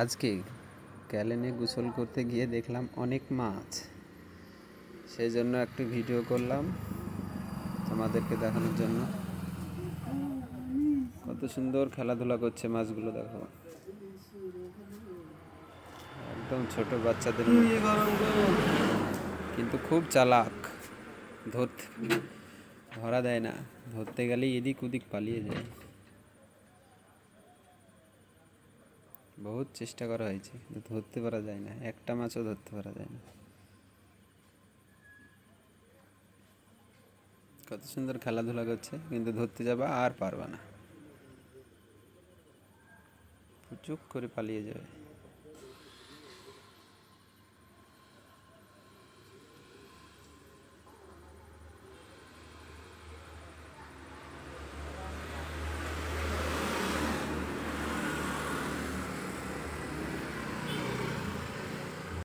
আজকে ক্যালেনে গোসল করতে গিয়ে দেখলাম অনেক মাছ, সেই জন্য একটু ভিডিও করলাম তোমাদেরকে দেখানোর জন্য। কত সুন্দর খেলাধুলা করছে মাছগুলো, দেখো একদম ছোট বাচ্চাদের মতো, কিন্তু খুব চালাক। ধরতে ধরা দেয় না, ধরতে গেলেই এদিক ওদিক পালিয়ে যায়। বহুত চেষ্টা করা হয়েছে কিন্তু ধরতে পারা যায় না, একটা মাছও ধরতে পারা যায় না। কত সুন্দর খেলাধুলা করছে, কিন্তু ধরতে যাবা আর পারবা না, চুপ করে পালিয়ে যাবে।